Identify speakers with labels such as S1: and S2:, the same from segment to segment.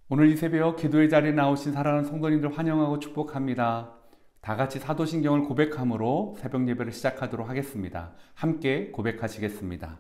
S1: 오늘 이 새벽 기도의 자리에 나오신 사랑하는 성도님들 환영하고 축복합니다. 다 같이 사도신경을 고백함으로 새벽 예배를 시작하도록 하겠습니다. 함께 고백하시겠습니다.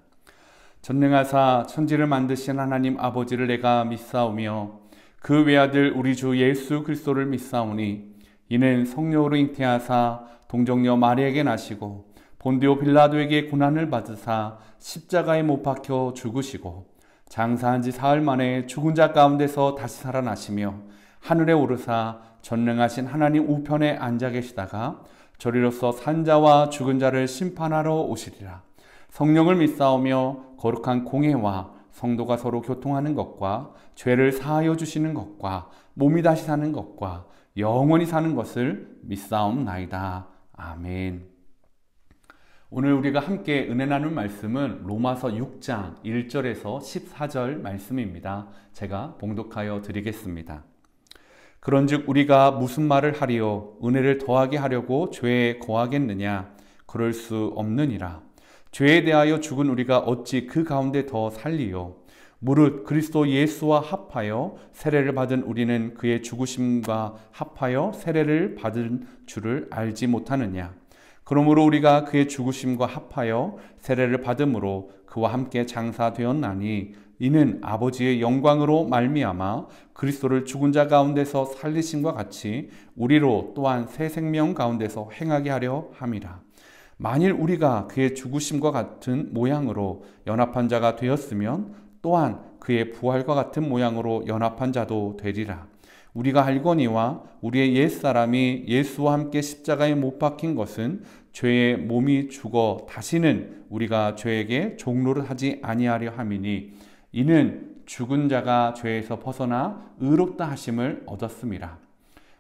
S1: 전능하사 천지를 만드신 하나님 아버지를 내가 믿사오며 그 외아들 우리 주 예수 그리스도를 믿사오니 이는 성령으로 잉태하사 동정녀 마리아에게 나시고 본디오 빌라도에게 고난을 받으사 십자가에 못 박혀 죽으시고 장사한 지 사흘 만에 죽은 자 가운데서 다시 살아나시며 하늘에 오르사 전능하신 하나님 우편에 앉아 계시다가 저리로서 산자와 죽은 자를 심판하러 오시리라. 성령을 믿사오며 거룩한 공회와 성도가 서로 교통하는 것과 죄를 사하여 주시는 것과 몸이 다시 사는 것과 영원히 사는 것을 믿사옵나이다. 아멘. 오늘 우리가 함께 은혜 나눌 말씀은 로마서 6장 1절에서 14절 말씀입니다. 제가 봉독하여 드리겠습니다. 그런즉 우리가 무슨 말을 하리요? 은혜를 더하게 하려고 죄에 거하겠느냐? 그럴 수 없느니라. 죄에 대하여 죽은 우리가 어찌 그 가운데 더 살리요? 무릇 그리스도 예수와 합하여 세례를 받은 우리는 그의 죽으심과 합하여 세례를 받은 줄을 알지 못하느냐? 그러므로 우리가 그의 죽으심과 합하여 세례를 받음으로 그와 함께 장사되었나니 이는 아버지의 영광으로 말미암아 그리스도를 죽은 자 가운데서 살리심과 같이 우리로 또한 새 생명 가운데서 행하게 하려 함이라. 만일 우리가 그의 죽으심과 같은 모양으로 연합한 자가 되었으면 또한 그의 부활과 같은 모양으로 연합한 자도 되리라. 우리가 알거니와 우리의 옛사람이 예수와 함께 십자가에 못 박힌 것은 죄의 몸이 죽어 다시는 우리가 죄에게 종노릇 하지 아니하려 함이니 이는 죽은 자가 죄에서 벗어나 의롭다 하심을 얻었음이라.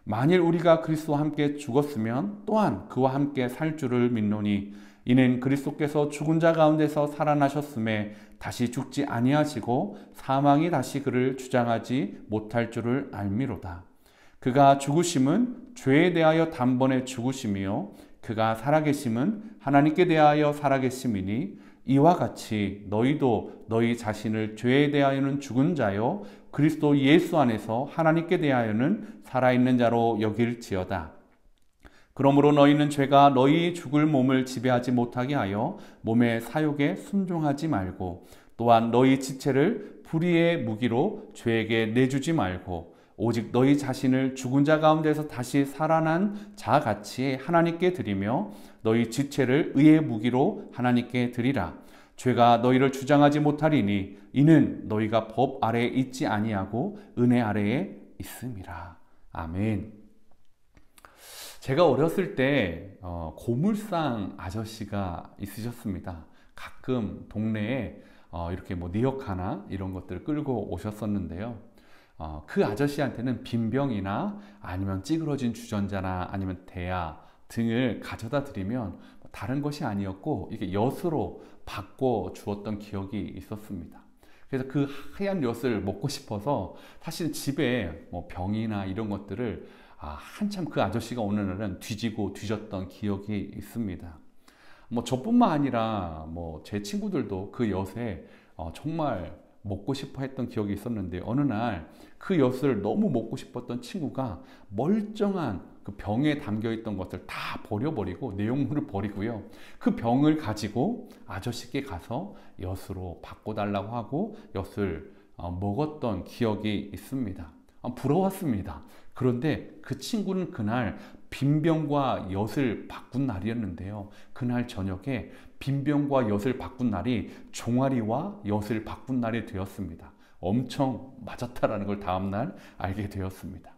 S1: 만일 우리가 그리스도와 함께 죽었으면 또한 그와 함께 살 줄을 믿노니 이는 그리스도께서 죽은 자 가운데서 살아나셨음에 다시 죽지 아니하시고 사망이 다시 그를 주장하지 못할 줄을 알미로다. 그가 죽으심은 죄에 대하여 단번에 죽으심이요 그가 살아계심은 하나님께 대하여 살아계심이니 이와 같이 너희도 너희 자신을 죄에 대하여는 죽은 자요 그리스도 예수 안에서 하나님께 대하여는 살아있는 자로 여길지어다. 그러므로 너희는 죄가 너희 죽을 몸을 지배하지 못하게 하여 몸의 사욕에 순종하지 말고 또한 너희 지체를 불의의 무기로 죄에게 내주지 말고 오직 너희 자신을 죽은 자 가운데서 다시 살아난 자같이 하나님께 드리며 너희 지체를 의의 무기로 하나님께 드리라. 죄가 너희를 주장하지 못하리니 이는 너희가 법 아래에 있지 아니하고 은혜 아래에 있음이라. 아멘. 제가 어렸을 때 고물상 아저씨가 있으셨습니다. 가끔 동네에 이렇게 뭐 니역하나 이런 것들을 끌고 오셨었는데요. 그 아저씨한테는 빈병이나 아니면 찌그러진 주전자나 아니면 대야 등을 가져다 드리면 다른 것이 아니었고 이게 엿으로 바꿔 주었던 기억이 있었습니다. 그래서 그 하얀 엿을 먹고 싶어서 사실 집에 뭐 병이나 이런 것들을 한참 그 아저씨가 오는 날은 뒤지고 뒤졌던 기억이 있습니다. 뭐 저뿐만 아니라 뭐 제 친구들도 그 엿에 정말 먹고 싶어 했던 기억이 있었는데 어느 날 그 엿을 너무 먹고 싶었던 친구가 멀쩡한 그 병에 담겨 있던 것을 다 버려버리고 내용물을 버리고요. 그 병을 가지고 아저씨께 가서 엿으로 바꿔달라고 하고 엿을 먹었던 기억이 있습니다. 부러웠습니다. 그런데 그 친구는 그날 빈병과 엿을 바꾼 날이었는데요. 그날 저녁에 빈병과 엿을 바꾼 날이 종아리와 엿을 바꾼 날이 되었습니다. 엄청 맞았다라는 걸 다음날 알게 되었습니다.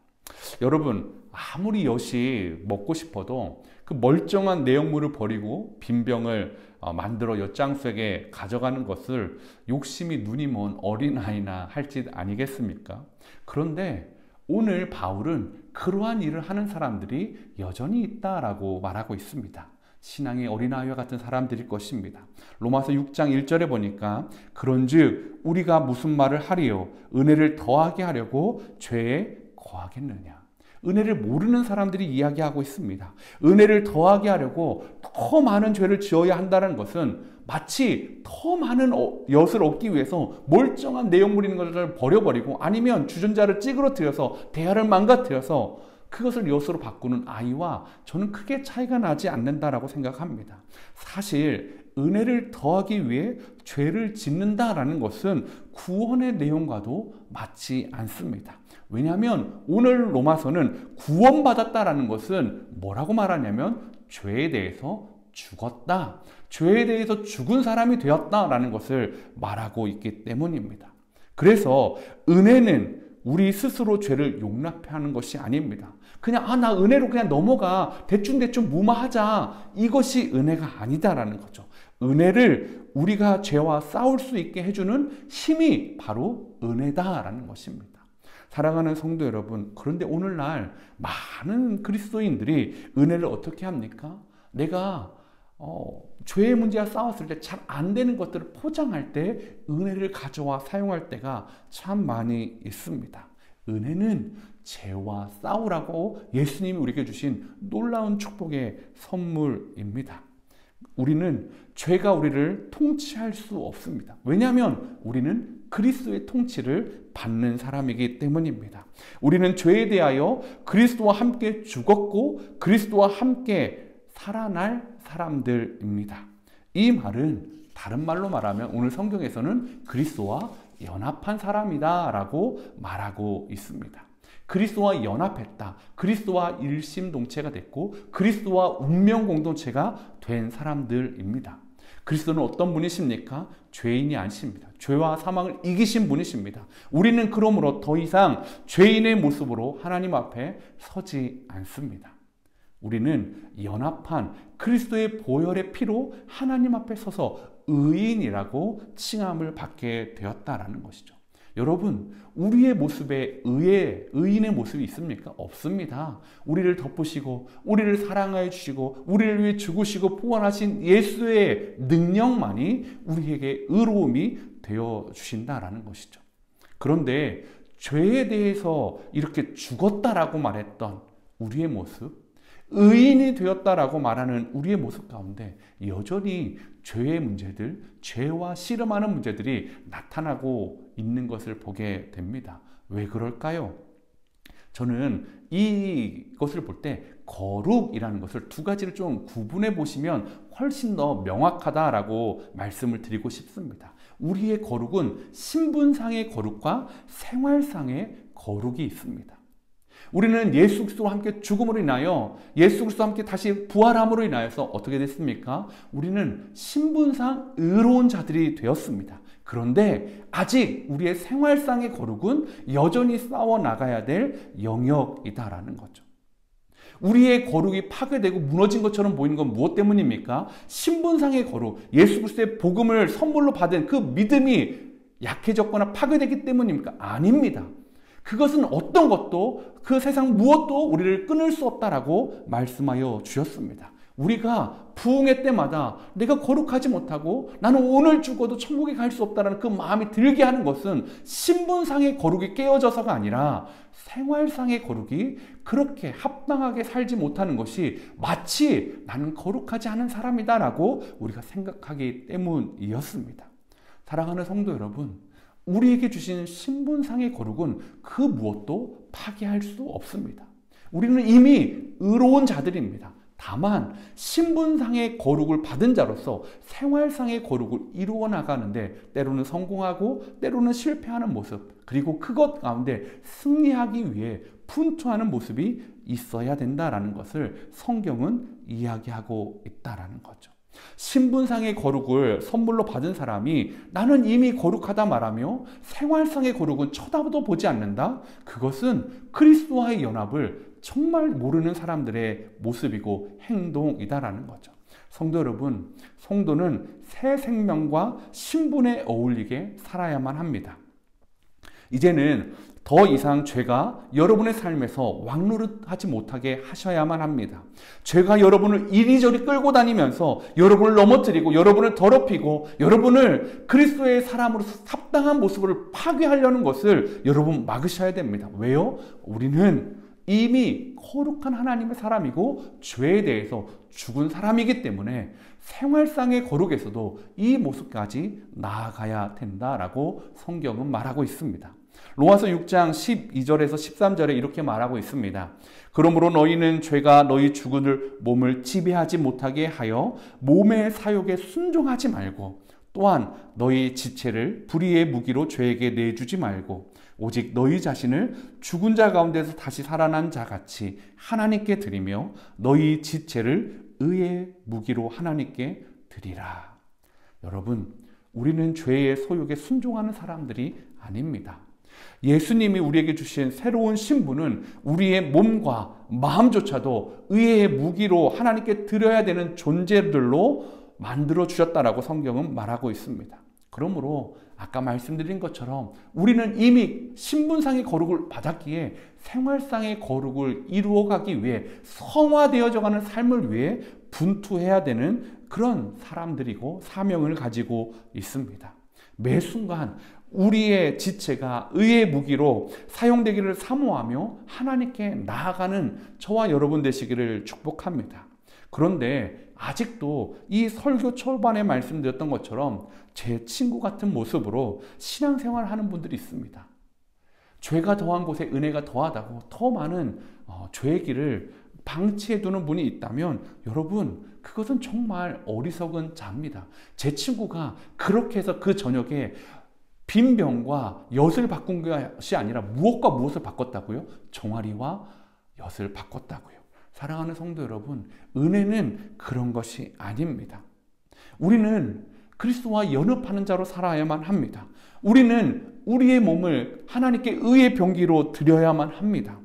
S1: 여러분, 아무리 엿이 먹고 싶어도 그 멀쩡한 내용물을 버리고 빈병을 만들어 엿장수에게 가져가는 것을 욕심이 눈이 먼 어린아이나 할 짓 아니겠습니까? 그런데 오늘 바울은 그러한 일을 하는 사람들이 여전히 있다라고 말하고 있습니다. 신앙의 어린아이와 같은 사람들일 것입니다. 로마서 6장 1절에 보니까 그런즉 우리가 무슨 말을 하리요? 은혜를 더하게 하려고 죄에 거하겠느냐? 은혜를 모르는 사람들이 이야기하고 있습니다. 은혜를 더하게 하려고 더 많은 죄를 지어야 한다는 것은 마치 더 많은 엿을 얻기 위해서 멀쩡한 내용물 있는 것을 버려버리고 아니면 주전자를 찌그러뜨려서 대야를 망가뜨려서 그것을 엿으로 바꾸는 아이와 저는 크게 차이가 나지 않는다라고 생각합니다. 사실 은혜를 더하기 위해 죄를 짓는다라는 것은 구원의 내용과도 맞지 않습니다. 왜냐하면 오늘 로마서는 구원받았다라는 것은 뭐라고 말하냐면 죄에 대해서 죽었다, 죄에 대해서 죽은 사람이 되었다라는 것을 말하고 있기 때문입니다. 그래서 은혜는 우리 스스로 죄를 용납하는 것이 아닙니다. 그냥 나 은혜로 그냥 넘어가, 대충대충 무마하자, 이것이 은혜가 아니다라는 거죠. 은혜를 우리가 죄와 싸울 수 있게 해주는 힘이 바로 은혜다라는 것입니다. 사랑하는 성도 여러분, 그런데 오늘날 많은 그리스도인들이 은혜를 어떻게 합니까? 내가 죄의 문제와 싸웠을 때 잘 안 되는 것들을 포장할 때 은혜를 가져와 사용할 때가 참 많이 있습니다. 은혜는 죄와 싸우라고 예수님이 우리에게 주신 놀라운 축복의 선물입니다. 우리는 죄가 우리를 통치할 수 없습니다. 왜냐하면 우리는 그리스도의 통치를 받는 사람이기 때문입니다. 우리는 죄에 대하여 그리스도와 함께 죽었고 그리스도와 함께 살아날 사람들입니다. 이 말은 다른 말로 말하면 오늘 성경에서는 그리스도와 연합한 사람이다 라고 말하고 있습니다. 그리스도와 연합했다. 그리스도와 일심동체가 됐고 그리스도와 운명 공동체가 된 사람들입니다. 그리스도는 어떤 분이십니까? 죄인이 아니십니다. 죄와 사망을 이기신 분이십니다. 우리는 그러므로 더 이상 죄인의 모습으로 하나님 앞에 서지 않습니다. 우리는 연합한 그리스도의 보혈의 피로 하나님 앞에 서서 의인이라고 칭함을 받게 되었다라는 것이죠. 여러분, 우리의 모습에 의인의 모습이 있습니까? 없습니다. 우리를 덮으시고 우리를 사랑하여 주시고 우리를 위해 죽으시고 부활하신 예수의 능력만이 우리에게 의로움이 되어 주신다라는 것이죠. 그런데 죄에 대해서 이렇게 죽었다라고 말했던 우리의 모습, 의인이 되었다라고 말하는 우리의 모습 가운데 여전히 죄의 문제들, 죄와 씨름하는 문제들이 나타나고 있는 것을 보게 됩니다. 왜 그럴까요? 저는 이것을 볼 때 거룩이라는 것을 두 가지를 좀 구분해 보시면 훨씬 더 명확하다라고 말씀을 드리고 싶습니다. 우리의 거룩은 신분상의 거룩과 생활상의 거룩이 있습니다. 우리는 예수 그리스도와 함께 죽음으로 인하여 예수 그리스도와 함께 다시 부활함으로 인하여서 어떻게 됐습니까? 우리는 신분상 의로운 자들이 되었습니다. 그런데 아직 우리의 생활상의 거룩은 여전히 싸워 나가야 될 영역이다라는 거죠. 우리의 거룩이 파괴되고 무너진 것처럼 보이는 건 무엇 때문입니까? 신분상의 거룩, 예수 그리스도의 복음을 선물로 받은 그 믿음이 약해졌거나 파괴되기 때문입니까? 아닙니다. 그것은 어떤 것도 그 세상 무엇도 우리를 끊을 수 없다라고 말씀하여 주셨습니다. 우리가 부흥회 때마다 내가 거룩하지 못하고 나는 오늘 죽어도 천국에 갈 수 없다는 그 마음이 들게 하는 것은 신분상의 거룩이 깨어져서가 아니라 생활상의 거룩이 그렇게 합당하게 살지 못하는 것이 마치 나는 거룩하지 않은 사람이다라고 우리가 생각하기 때문이었습니다. 사랑하는 성도 여러분, 우리에게 주신 신분상의 거룩은 그 무엇도 파괴할 수 없습니다. 우리는 이미 의로운 자들입니다. 다만 신분상의 거룩을 받은 자로서 생활상의 거룩을 이루어 나가는데 때로는 성공하고 때로는 실패하는 모습, 그리고 그것 가운데 승리하기 위해 분투하는 모습이 있어야 된다라는 것을 성경은 이야기하고 있다라는 거죠. 신분상의 거룩을 선물로 받은 사람이 나는 이미 거룩하다 말하며 생활상의 거룩은 쳐다도 보지 않는다? 그것은 그리스도와의 연합을 정말 모르는 사람들의 모습이고 행동이다라는 거죠. 성도 여러분, 성도는 새 생명과 신분에 어울리게 살아야만 합니다. 이제는 더 이상 죄가 여러분의 삶에서 왕노릇하지 못하게 하셔야만 합니다. 죄가 여러분을 이리저리 끌고 다니면서 여러분을 넘어뜨리고 여러분을 더럽히고 여러분을 그리스도의 사람으로서 합당한 모습을 파괴하려는 것을 여러분 막으셔야 됩니다. 왜요? 우리는 이미 거룩한 하나님의 사람이고 죄에 대해서 죽은 사람이기 때문에 생활상의 거룩에서도 이 모습까지 나아가야 된다라고 성경은 말하고 있습니다. 로마서 6장 12절에서 13절에 이렇게 말하고 있습니다. 그러므로 너희는 죄가 너희 죽은 몸을 지배하지 못하게 하여 몸의 사욕에 순종하지 말고 또한 너희 지체를 불의의 무기로 죄에게 내주지 말고 오직 너희 자신을 죽은 자 가운데서 다시 살아난 자 같이 하나님께 드리며 너희 지체를 의의 무기로 하나님께 드리라. 여러분, 우리는 죄의 소욕에 순종하는 사람들이 아닙니다. 예수님이 우리에게 주신 새로운 신분은 우리의 몸과 마음조차도 의의 무기로 하나님께 드려야 되는 존재들로 만들어 주셨다라고 성경은 말하고 있습니다. 그러므로 아까 말씀드린 것처럼 우리는 이미 신분상의 거룩을 받았기에 생활상의 거룩을 이루어가기 위해 성화되어져 가는 삶을 위해 분투해야 되는 그런 사람들이고 사명을 가지고 있습니다. 매 순간 우리의 지체가 의의 무기로 사용되기를 사모하며 하나님께 나아가는 저와 여러분 되시기를 축복합니다. 그런데 아직도 이 설교 초반에 말씀드렸던 것처럼 제 친구 같은 모습으로 신앙생활을 하는 분들이 있습니다. 죄가 더한 곳에 은혜가 더하다고 더 많은 죄의 길을 방치해 두는 분이 있다면 여러분, 그것은 정말 어리석은 자입니다. 제 친구가 그렇게 해서 그 저녁에 빈병과 엿을 바꾼 것이 아니라 무엇과 무엇을 바꿨다고요? 종아리와 엿을 바꿨다고요. 사랑하는 성도 여러분, 은혜는 그런 것이 아닙니다. 우리는 그리스도와 연합하는 자로 살아야만 합니다. 우리는 우리의 몸을 하나님께 의의 병기로 드려야만 합니다.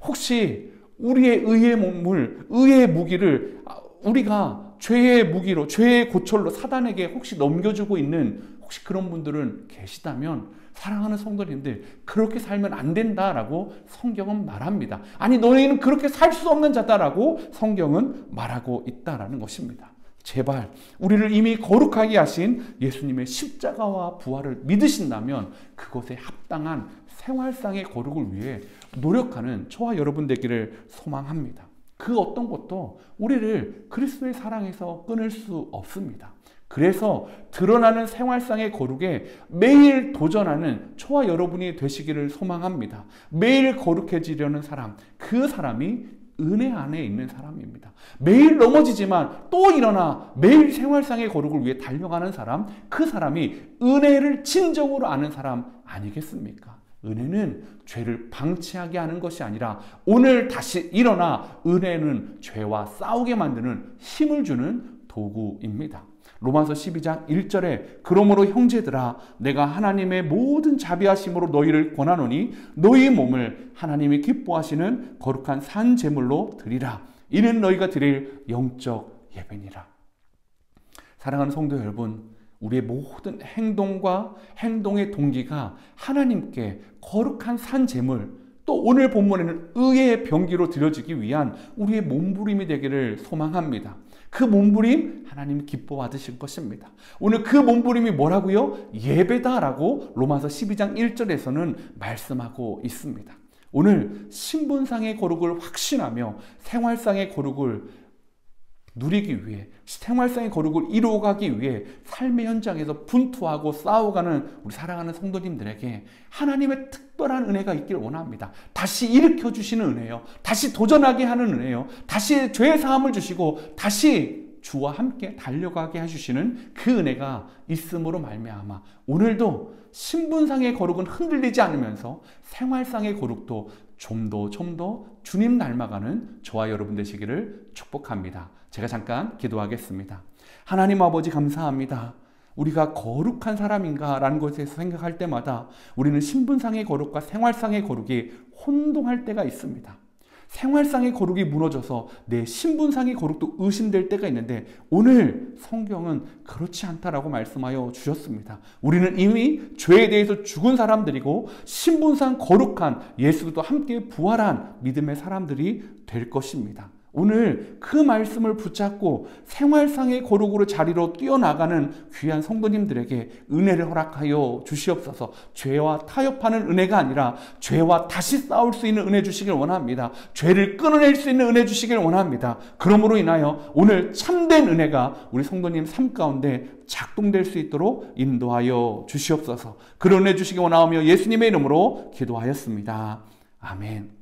S1: 혹시 우리의 의의 몸을, 의의 무기를 우리가 죄의 무기로, 죄의 고철로 사단에게 혹시 넘겨주고 있는 혹시 그런 분들은 계시다면 사랑하는 성도님들, 그렇게 살면 안 된다라고 성경은 말합니다. 아니, 너희는 그렇게 살 수 없는 자다라고 성경은 말하고 있다라는 것입니다. 제발 우리를 이미 거룩하게 하신 예수님의 십자가와 부활을 믿으신다면 그것에 합당한 생활상의 거룩을 위해 노력하는 저와 여러분 되기를 소망합니다. 그 어떤 것도 우리를 그리스도의 사랑에서 끊을 수 없습니다. 그래서 드러나는 생활상의 거룩에 매일 도전하는 저와 여러분이 되시기를 소망합니다. 매일 거룩해지려는 사람, 그 사람이 은혜 안에 있는 사람입니다. 매일 넘어지지만 또 일어나 매일 생활상의 거룩을 위해 달려가는 사람, 그 사람이 은혜를 진정으로 아는 사람 아니겠습니까? 은혜는 죄를 방치하게 하는 것이 아니라 오늘 다시 일어나 은혜는 죄와 싸우게 만드는 힘을 주는 도구입니다. 로마서 12장 1절에 그러므로 형제들아 내가 하나님의 모든 자비하심으로 너희를 권하노니 너희 몸을 하나님이 기뻐하시는 거룩한 산 제물로 드리라. 이는 너희가 드릴 영적 예배니라. 사랑하는 성도 여러분, 우리의 모든 행동과 행동의 동기가 하나님께 거룩한 산 제물, 또 오늘 본문에는 의의 병기로 드려지기 위한 우리의 몸부림이 되기를 소망합니다. 그 몸부림 하나님이 기뻐 받으실 것입니다. 오늘 그 몸부림이 뭐라고요? 예배다라고 로마서 12장 1절에서는 말씀하고 있습니다. 오늘 신분상의 거룩을 확신하며 생활상의 거룩을 누리기 위해, 생활상의 거룩을 이루어가기 위해 삶의 현장에서 분투하고 싸워가는 우리 사랑하는 성도님들에게 하나님의 특별한 은혜가 있길 원합니다. 다시 일으켜 주시는 은혜요, 다시 도전하게 하는 은혜요, 다시 죄의 사함을 주시고 다시 주와 함께 달려가게 해주시는 그 은혜가 있음으로 말미암아 오늘도 신분상의 거룩은 흔들리지 않으면서 생활상의 거룩도 좀 더 주님 닮아가는 저와 여러분 되시기를 축복합니다. 제가 잠깐 기도하겠습니다. 하나님 아버지 감사합니다. 우리가 거룩한 사람인가 라는 것에서 생각할 때마다 우리는 신분상의 거룩과 생활상의 거룩이 혼동할 때가 있습니다. 생활상의 거룩이 무너져서 내 신분상의 거룩도 의심될 때가 있는데 오늘 성경은 그렇지 않다라고 말씀하여 주셨습니다. 우리는 이미 죄에 대해서 죽은 사람들이고 신분상 거룩한 예수도 함께 부활한 믿음의 사람들이 될 것입니다. 오늘 그 말씀을 붙잡고 생활상의 거룩으로 자리로 뛰어나가는 귀한 성도님들에게 은혜를 허락하여 주시옵소서. 죄와 타협하는 은혜가 아니라 죄와 다시 싸울 수 있는 은혜 주시길 원합니다. 죄를 끊어낼 수 있는 은혜 주시길 원합니다. 그러므로 인하여 오늘 참된 은혜가 우리 성도님 삶 가운데 작동될 수 있도록 인도하여 주시옵소서. 그런 은혜 주시기 원하오며 예수님의 이름으로 기도하였습니다. 아멘.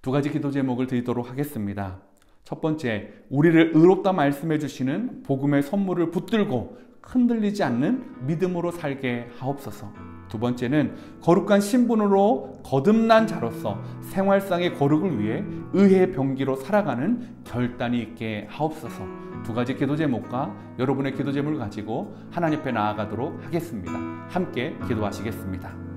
S1: 두 가지 기도 제목을 드리도록 하겠습니다. 첫 번째, 우리를 의롭다 말씀해 주시는 복음의 선물을 붙들고 흔들리지 않는 믿음으로 살게 하옵소서. 두 번째는 거룩한 신분으로 거듭난 자로서 생활상의 거룩을 위해 의의 병기로 살아가는 결단이 있게 하옵소서. 두 가지 기도 제목과 여러분의 기도 제목을 가지고 하나님 앞에 나아가도록 하겠습니다. 함께 기도하시겠습니다.